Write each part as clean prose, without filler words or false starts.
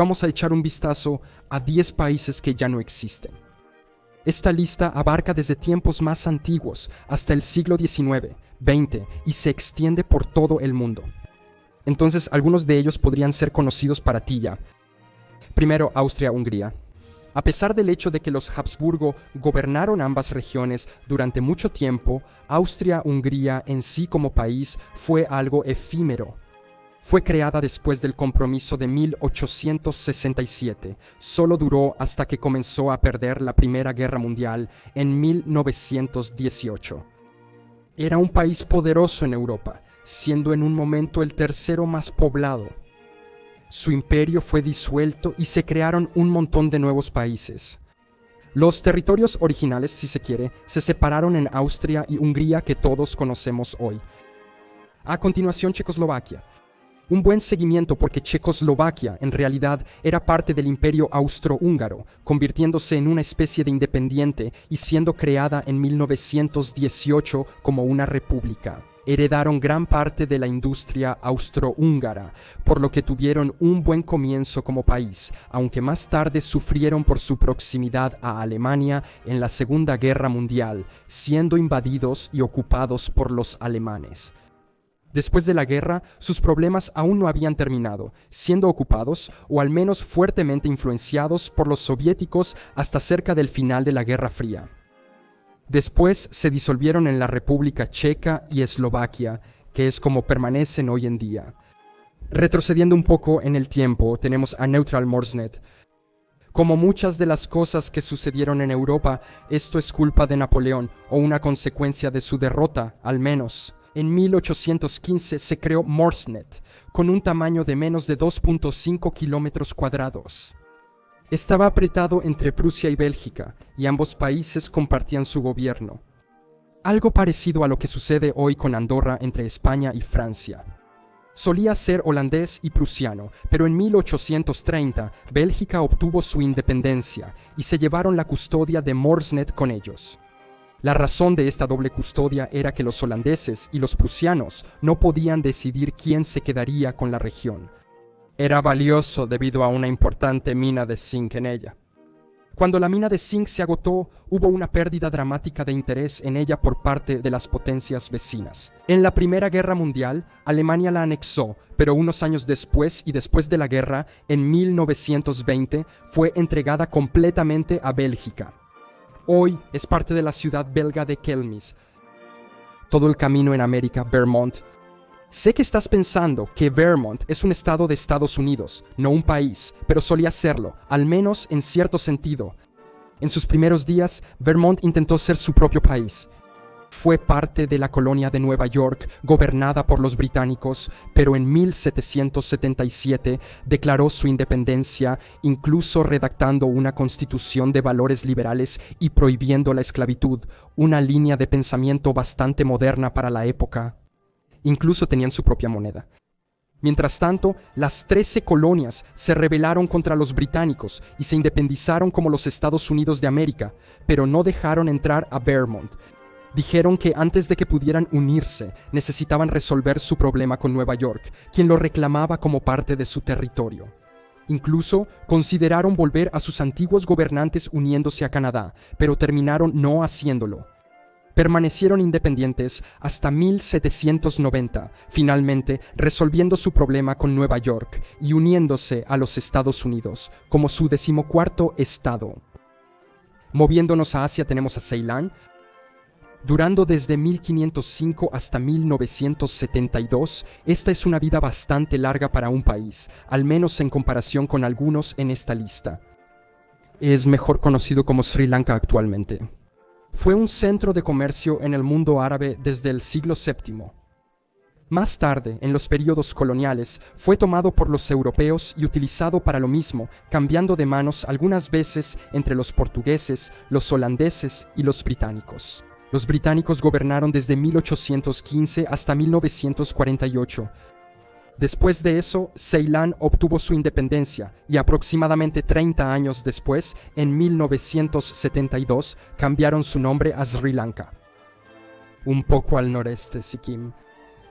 vamos a echar un vistazo a 10 países que ya no existen. Esta lista abarca desde tiempos más antiguos hasta el siglo XIX, XX y se extiende por todo el mundo. Entonces, algunos de ellos podrían ser conocidos para ti ya. Primero, Austria-Hungría. A pesar del hecho de que los Habsburgo gobernaron ambas regiones durante mucho tiempo, Austria-Hungría en sí como país fue algo efímero. Fue creada después del compromiso de 1867. Solo duró hasta que comenzó a perder la Primera Guerra Mundial en 1918. Era un país poderoso en Europa, siendo en un momento el tercero más poblado. Su imperio fue disuelto y se crearon un montón de nuevos países. Los territorios originales, si se quiere, se separaron en Austria y Hungría que todos conocemos hoy. A continuación, Checoslovaquia. Un buen seguimiento porque Checoslovaquia en realidad era parte del Imperio Austrohúngaro, convirtiéndose en una especie de independiente y siendo creada en 1918 como una república. Heredaron gran parte de la industria austrohúngara, por lo que tuvieron un buen comienzo como país, aunque más tarde sufrieron por su proximidad a Alemania en la Segunda Guerra Mundial, siendo invadidos y ocupados por los alemanes. Después de la guerra, sus problemas aún no habían terminado, siendo ocupados, o al menos fuertemente influenciados por los soviéticos hasta cerca del final de la Guerra Fría. Después se disolvieron en la República Checa y Eslovaquia, que es como permanecen hoy en día. Retrocediendo un poco en el tiempo, tenemos a Neutral Morsnet. Como muchas de las cosas que sucedieron en Europa, esto es culpa de Napoleón, o una consecuencia de su derrota, al menos. En 1815 se creó Morsnet, con un tamaño de menos de 2.5 kilómetros cuadrados. Estaba apretado entre Prusia y Bélgica, y ambos países compartían su gobierno. Algo parecido a lo que sucede hoy con Andorra entre España y Francia. Solía ser holandés y prusiano, pero en 1830 Bélgica obtuvo su independencia y se llevaron la custodia de Morsnet con ellos. La razón de esta doble custodia era que los holandeses y los prusianos no podían decidir quién se quedaría con la región. Era valioso debido a una importante mina de zinc en ella. Cuando la mina de zinc se agotó, hubo una pérdida dramática de interés en ella por parte de las potencias vecinas. En la Primera Guerra Mundial, Alemania la anexó, pero unos años después y después de la guerra, en 1920, fue entregada completamente a Bélgica. Hoy es parte de la ciudad belga de Kelmis. Todo el camino en América, Vermont. Sé que estás pensando que Vermont es un estado de Estados Unidos, no un país, pero solía serlo, al menos en cierto sentido. En sus primeros días, Vermont intentó ser su propio país. Fue parte de la colonia de Nueva York, gobernada por los británicos, pero en 1777 declaró su independencia, incluso redactando una constitución de valores liberales y prohibiendo la esclavitud, una línea de pensamiento bastante moderna para la época. Incluso tenían su propia moneda. Mientras tanto, las 13 colonias se rebelaron contra los británicos y se independizaron como los Estados Unidos de América, pero no dejaron entrar a Vermont. Dijeron que antes de que pudieran unirse, necesitaban resolver su problema con Nueva York, quien lo reclamaba como parte de su territorio. Incluso consideraron volver a sus antiguos gobernantes uniéndose a Canadá, pero terminaron no haciéndolo. Permanecieron independientes hasta 1790, finalmente resolviendo su problema con Nueva York y uniéndose a los Estados Unidos como su 14º estado. Moviéndonos a Asia tenemos a Ceilán, durando desde 1505 hasta 1972, esta es una vida bastante larga para un país, al menos en comparación con algunos en esta lista. Es mejor conocido como Sri Lanka actualmente. Fue un centro de comercio en el mundo árabe desde el siglo VII. Más tarde, en los períodos coloniales, fue tomado por los europeos y utilizado para lo mismo, cambiando de manos algunas veces entre los portugueses, los holandeses y los británicos. Los británicos gobernaron desde 1815 hasta 1948. Después de eso, Ceilán obtuvo su independencia y aproximadamente 30 años después, en 1972, cambiaron su nombre a Sri Lanka. Un poco al noreste, Sikkim.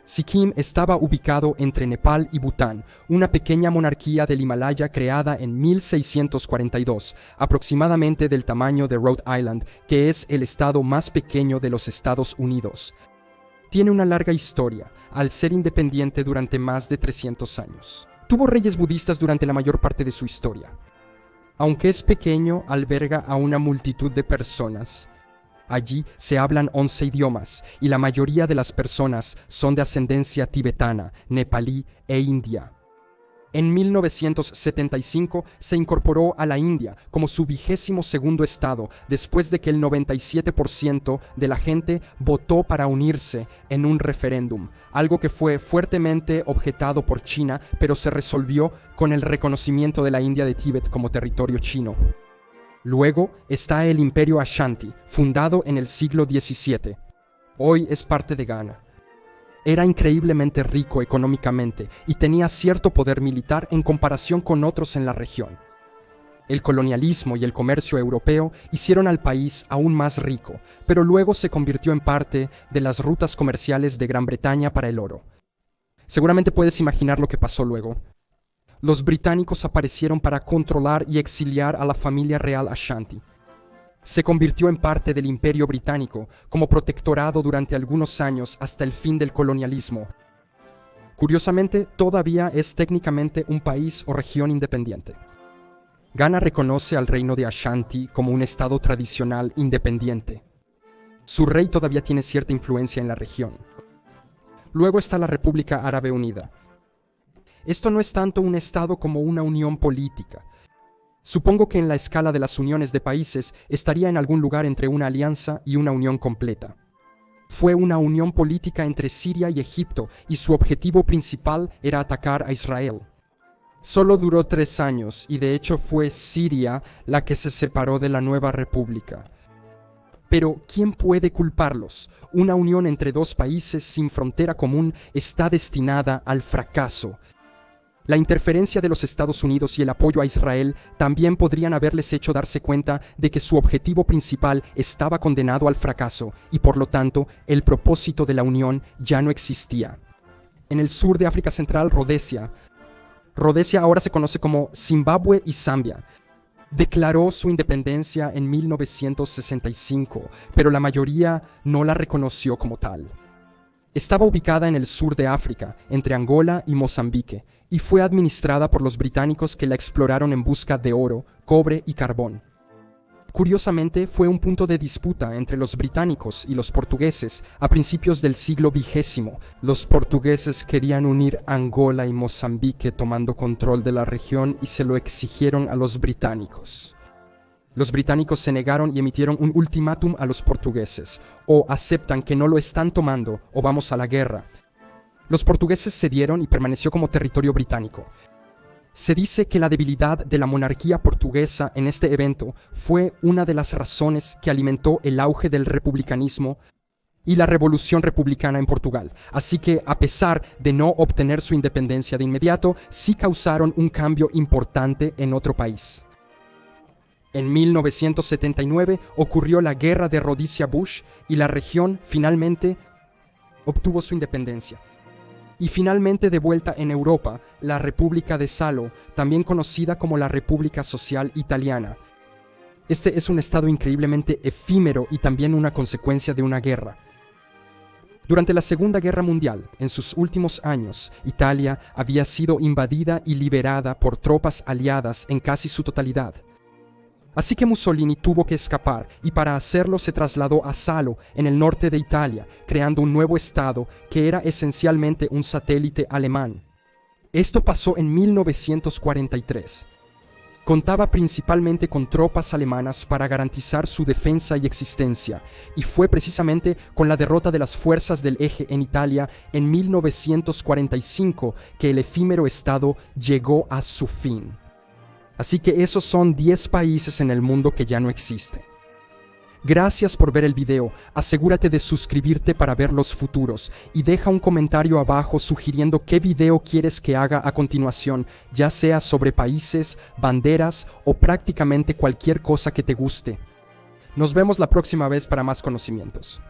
Sikkim estaba ubicado entre Nepal y Bután, una pequeña monarquía del Himalaya creada en 1642, aproximadamente del tamaño de Rhode Island, que es el estado más pequeño de los Estados Unidos. Tiene una larga historia, al ser independiente durante más de 300 años. Tuvo reyes budistas durante la mayor parte de su historia. Aunque es pequeño, alberga a una multitud de personas. Allí se hablan 11 idiomas y la mayoría de las personas son de ascendencia tibetana, nepalí e india. En 1975 se incorporó a la India como su 22º estado después de que el 97% de la gente votó para unirse en un referéndum, algo que fue fuertemente objetado por China, pero se resolvió con el reconocimiento de la India de Tíbet como territorio chino. Luego está el Imperio Ashanti, fundado en el siglo XVII. Hoy es parte de Ghana. Era increíblemente rico económicamente y tenía cierto poder militar en comparación con otros en la región. El colonialismo y el comercio europeo hicieron al país aún más rico, pero luego se convirtió en parte de las rutas comerciales de Gran Bretaña para el oro. Seguramente puedes imaginar lo que pasó luego. Los británicos aparecieron para controlar y exiliar a la familia real Ashanti. Se convirtió en parte del Imperio Británico como protectorado durante algunos años hasta el fin del colonialismo. Curiosamente, todavía es técnicamente un país o región independiente. Ghana reconoce al reino de Ashanti como un estado tradicional independiente. Su rey todavía tiene cierta influencia en la región. Luego está la República Árabe Unida. Esto no es tanto un estado como una unión política. Supongo que en la escala de las uniones de países estaría en algún lugar entre una alianza y una unión completa. Fue una unión política entre Siria y Egipto y su objetivo principal era atacar a Israel. Solo duró 3 años y de hecho fue Siria la que se separó de la nueva república. Pero, ¿quién puede culparlos? Una unión entre dos países sin frontera común está destinada al fracaso. La interferencia de los Estados Unidos y el apoyo a Israel también podrían haberles hecho darse cuenta de que su objetivo principal estaba condenado al fracaso y por lo tanto el propósito de la unión ya no existía. En el sur de África Central, Rodesia ahora se conoce como Zimbabue y Zambia, declaró su independencia en 1965, pero la mayoría no la reconoció como tal. Estaba ubicada en el sur de África, entre Angola y Mozambique, y fue administrada por los británicos que la exploraron en busca de oro, cobre y carbón. Curiosamente, fue un punto de disputa entre los británicos y los portugueses a principios del siglo XX. Los portugueses querían unir Angola y Mozambique tomando control de la región y se lo exigieron a los británicos. Los británicos se negaron y emitieron un ultimátum a los portugueses: o aceptan que no lo están tomando o vamos a la guerra. Los portugueses cedieron y permaneció como territorio británico. Se dice que la debilidad de la monarquía portuguesa en este evento fue una de las razones que alimentó el auge del republicanismo y la revolución republicana en Portugal. Así que, a pesar de no obtener su independencia de inmediato, sí causaron un cambio importante en otro país. En 1979 ocurrió la Guerra de Rhodesia-Bush y la región finalmente obtuvo su independencia. Y finalmente de vuelta en Europa, la República de Salo, también conocida como la República Social Italiana. Este es un estado increíblemente efímero y también una consecuencia de una guerra. Durante la Segunda Guerra Mundial, en sus últimos años, Italia había sido invadida y liberada por tropas aliadas en casi su totalidad. Así que Mussolini tuvo que escapar y para hacerlo se trasladó a Salo, en el norte de Italia, creando un nuevo estado que era esencialmente un satélite alemán. Esto pasó en 1943. Contaba principalmente con tropas alemanas para garantizar su defensa y existencia, y fue precisamente con la derrota de las fuerzas del Eje en Italia en 1945 que el efímero estado llegó a su fin. Así que esos son 10 países en el mundo que ya no existen. Gracias por ver el video, asegúrate de suscribirte para ver los futuros y deja un comentario abajo sugiriendo qué video quieres que haga a continuación, ya sea sobre países, banderas o prácticamente cualquier cosa que te guste. Nos vemos la próxima vez para más conocimientos.